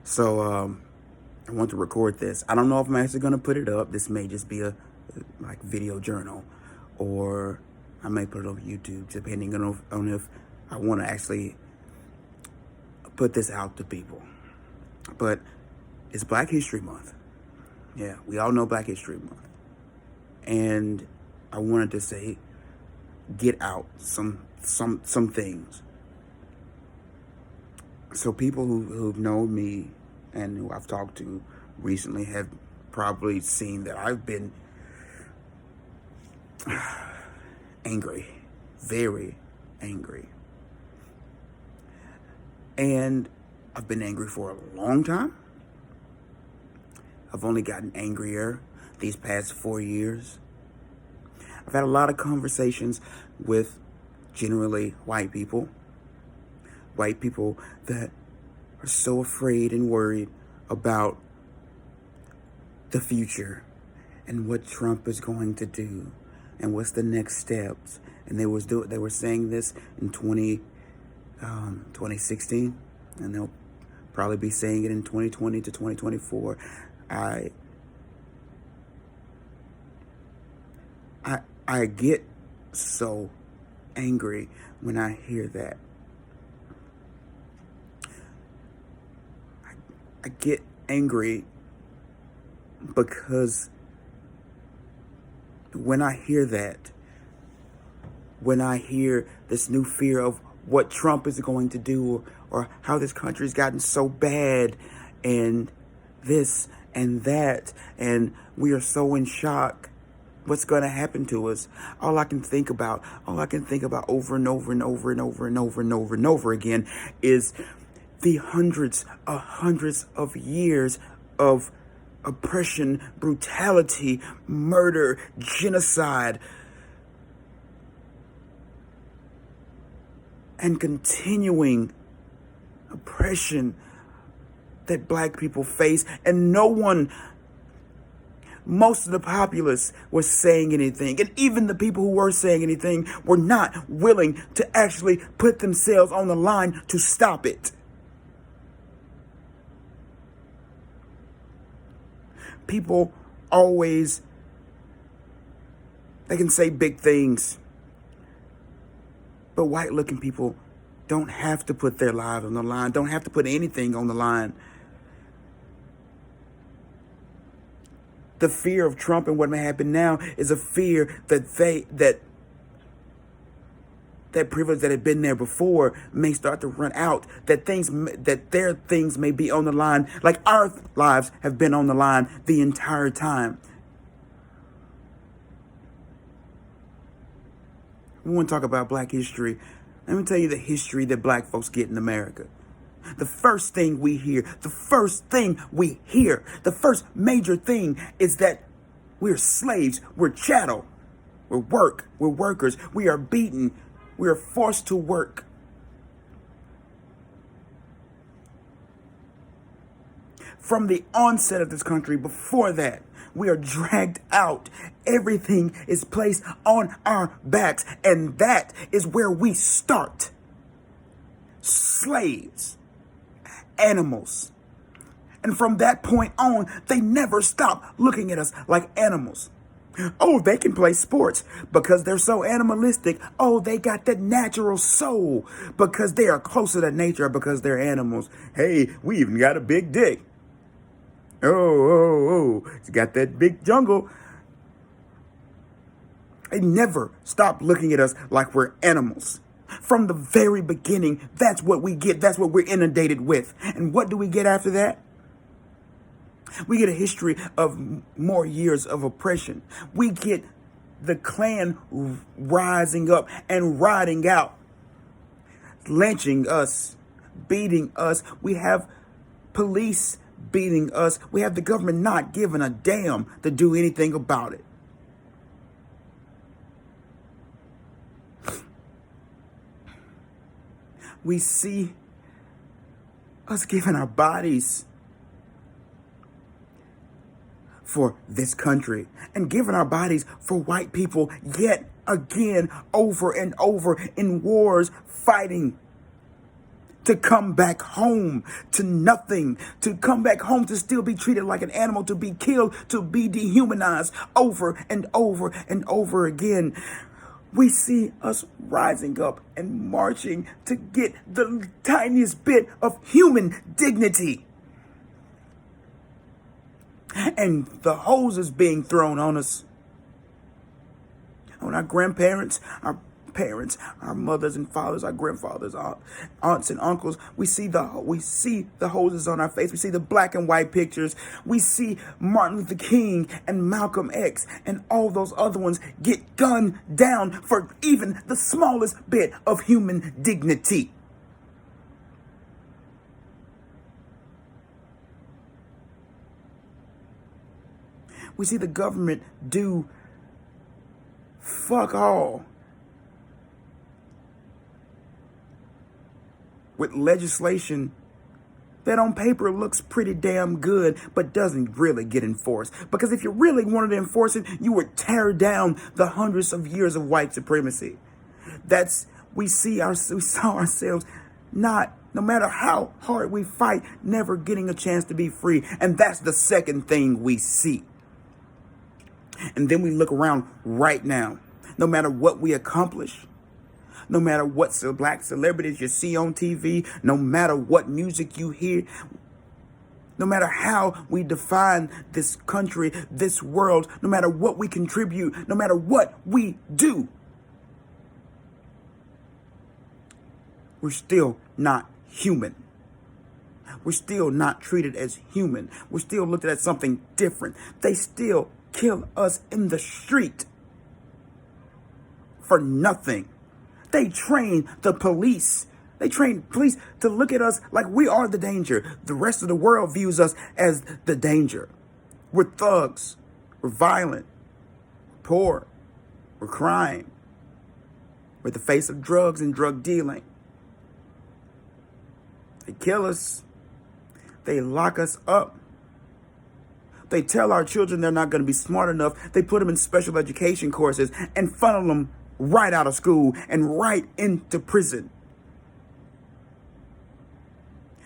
So I want to record this. I don't know if I'm actually going to put it up. This may just be a like video journal, or I may put it on YouTube, depending on if I want to actually put this out to people. But it's Black History Month. Yeah, we all know Black History Month. And I wanted to say, get out some things. So people who've known me and who I've talked to recently have probably seen that I've been angry, very angry. And I've been angry for a long time. I've only gotten angrier these past 4 years. I've had a lot of conversations with generally white people that are so afraid and worried about the future and what Trump is going to do and what's the next steps. And they were saying this in 2016, and they'll probably be saying it in 2020 to 2024. I get so angry when I hear that. I get angry because when I hear that, when I hear this new fear of what Trump is going to do, or how this country's gotten so bad, and this and that, and we are so in shock, what's going to happen to us? All I can think about over and over and over and over and over and over and over again is the hundreds of years of oppression, brutality, murder, genocide, and continuing oppression that Black people face. And most of the populace was saying anything. And even the people who were saying anything were not willing to actually put themselves on the line to stop it. People always, they can say big things, but white-looking people don't have to put their lives on the line, don't have to put anything on the line. The fear of Trump and what may happen now is a fear that privilege that had been there before may start to run out, that their things may be on the line, like our lives have been on the line the entire time. We want to talk about Black history. Let me tell you the history that Black folks get in America. The first major thing is that we're slaves, we're chattel, we're workers, we are beaten, we are forced to work. From the onset of this country, before that, we are dragged out. Everything is placed on our backs, and that is where we start. Slaves, animals. And from that point on, they never stop looking at us like animals. Oh, they can play sports because they're so animalistic. Oh, they got that natural soul because they are closer to nature because they're animals. Hey, we even got a big dick. Oh, it's got that big jungle. They never stop looking at us like we're animals. From the very beginning, that's what we get. That's what we're inundated with. And what do we get after that? We get a history of more years of oppression. We get the Klan rising up and riding out, lynching us, beating us. We have police beating us. We have the government not giving a damn to do anything about it. We see us giving our bodies for this country and giving our bodies for white people yet again, over and over, in wars, fighting to come back home to nothing, to come back home to still be treated like an animal, to be killed, to be dehumanized over and over and over again. We see us rising up and marching to get the tiniest bit of human dignity. And the hoses being thrown on us. On our grandparents, our parents, our mothers and fathers, our grandfathers, our aunts and uncles, we see the hoses on our face. We see the black and white pictures. We see Martin Luther King and Malcolm X and all those other ones get gunned down for even the smallest bit of human dignity. We see the government do fuck all with legislation that on paper looks pretty damn good, but doesn't really get enforced. Because if you really wanted to enforce it, you would tear down the hundreds of years of white supremacy. We saw ourselves no matter how hard we fight, never getting a chance to be free. And that's the second thing we see. And then we look around right now. No matter what we accomplish, no matter what black celebrities you see on TV, no matter what music you hear, no matter how we define this country, this world, no matter what we contribute, no matter what we do, we're still not human. We're still not treated as human. We're still looked at as something different. They still kill us in the street for nothing. They train the police. They train police to look at us like we are the danger. The rest of the world views us as the danger. We're thugs. We're violent. Poor. We're crime. We're the face of drugs and drug dealing. They kill us. They lock us up. They tell our children they're not going to be smart enough. They put them in special education courses and funnel them right out of school and right into prison.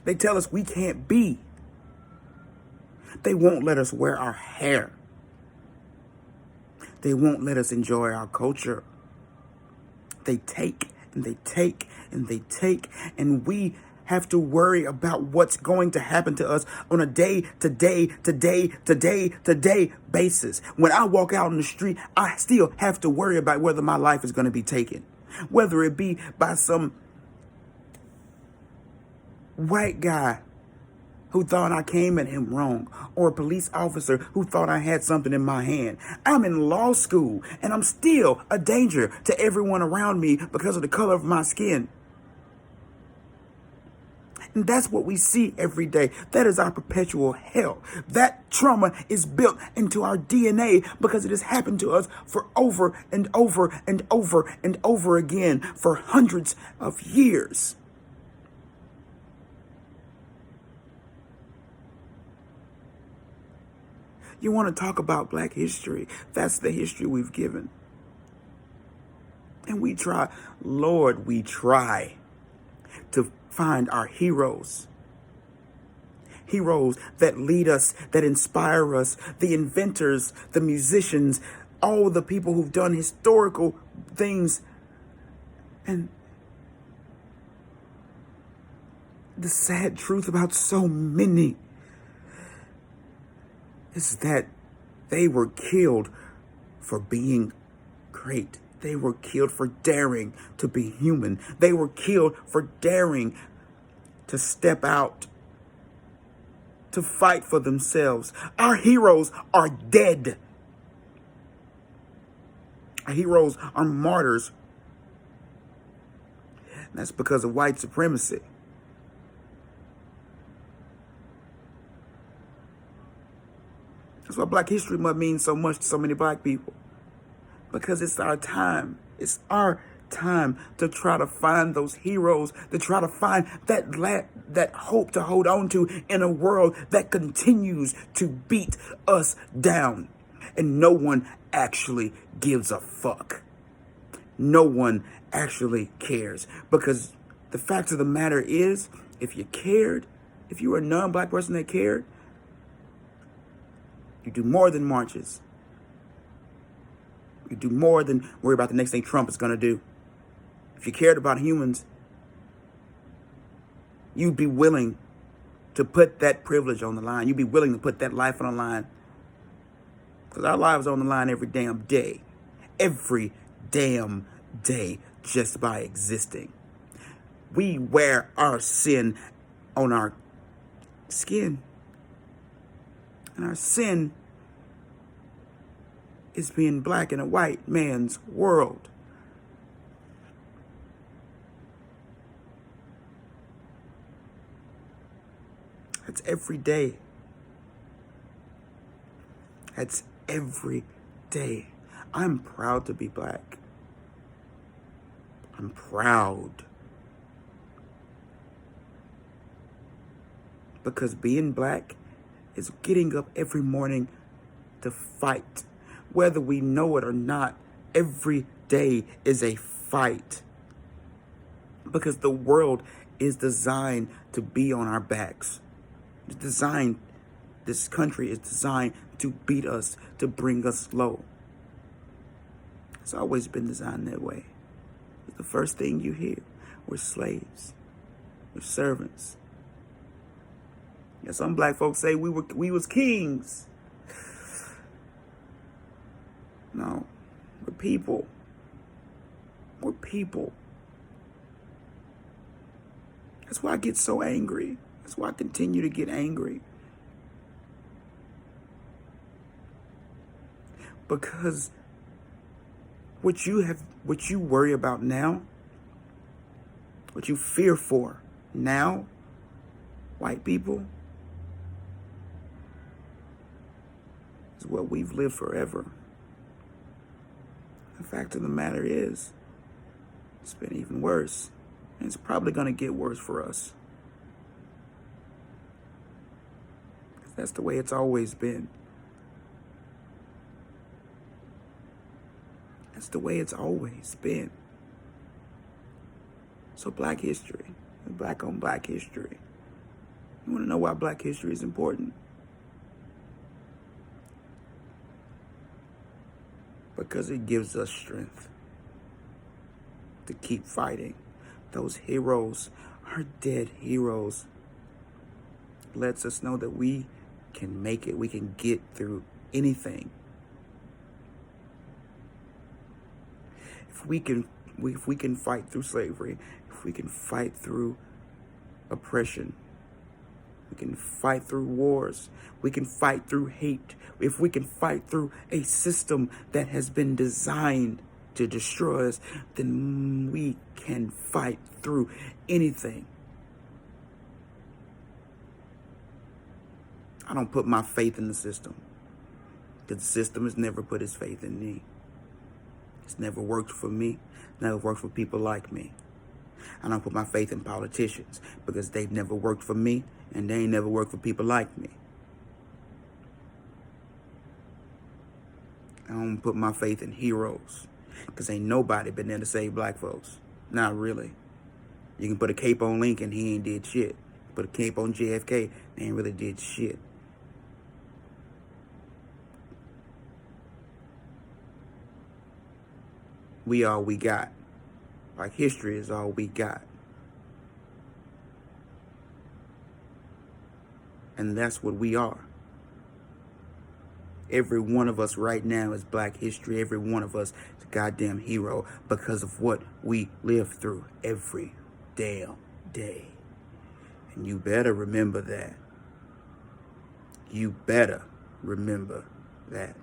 They tell us we can't be. They won't let us wear our hair. They won't let us enjoy our culture. They take and they take and they take, and we have to worry about what's going to happen to us on a day-to-day basis. When I walk out in the street, I still have to worry about whether my life is going to be taken. Whether it be by some white guy who thought I came at him wrong, or a police officer who thought I had something in my hand. I'm in law school, and I'm still a danger to everyone around me because of the color of my skin. And that's what we see every day. That is our perpetual hell. That trauma is built into our DNA because it has happened to us for over and over and over and over again for hundreds of years. You want to talk about Black history? That's the history we've given. And we try, Lord, we try to find our heroes. Heroes that lead us, that inspire us, the inventors, the musicians, all the people who've done historical things. And the sad truth about so many is that they were killed for being great. They were killed for daring to be human. They were killed for daring to step out, to fight for themselves. Our heroes are dead. Our heroes are martyrs. And that's because of white supremacy. That's why Black History Month means so much to so many Black people. Because it's our time. It's our time to try to find those heroes, to try to find that hope to hold on to in a world that continues to beat us down. And no one actually gives a fuck. No one actually cares. Because The fact of the matter is, if you cared, if you were a non-black person that cared, you do more than marches. You do more than worry about the next thing Trump is going to do. If you cared about humans, you'd be willing to put that privilege on the line. You'd be willing to put that life on the line. Because our lives are on the line every damn day. Every damn day, just by existing. We wear our sin on our skin. And our sin is being black in a white man's world. That's every day. That's every day. I'm proud to be black. I'm proud. Because being black is getting up every morning to fight. Whether we know it or not, every day is a fight. Because the world is designed to be on our backs. It's designed, this country is designed to beat us, to bring us low. It's always been designed that way. It's the first thing you hear. We're slaves. We're servants. Yeah, some black folks say we was kings. No, we're people. We're people. That's why I get so angry. That's why I continue to get angry. Because what you worry about now, what you fear for now, white people, is what we've lived forever. The fact of the matter is, it's been even worse. And it's probably going to get worse for us. That's the way it's always been. That's the way it's always been. So black history, black on black history. You want to know why black history is important? Because it gives us strength to keep fighting. Those heroes, our dead heroes, lets us know that we can make it. We can get through anything. If we can fight through slavery, if we can fight through oppression, we can fight through wars, we can fight through hate, if we can fight through a system that has been designed to destroy us, then we can fight through anything. I don't put my faith in the system, because the system has never put its faith in me. It's never worked for me, never worked for people like me. I don't put my faith in politicians, because they've never worked for me, and they ain't never worked for people like me. I don't put my faith in heroes, because ain't nobody been there to save black folks. Not really. You can put a cape on Lincoln, he ain't did shit. Put a cape on JFK, they ain't really did shit. We all we got. Like history is all we got. And that's what we are. Every one of us right now is black history. Every one of us is a goddamn hero because of what we live through every damn day. And you better remember that. You better remember that.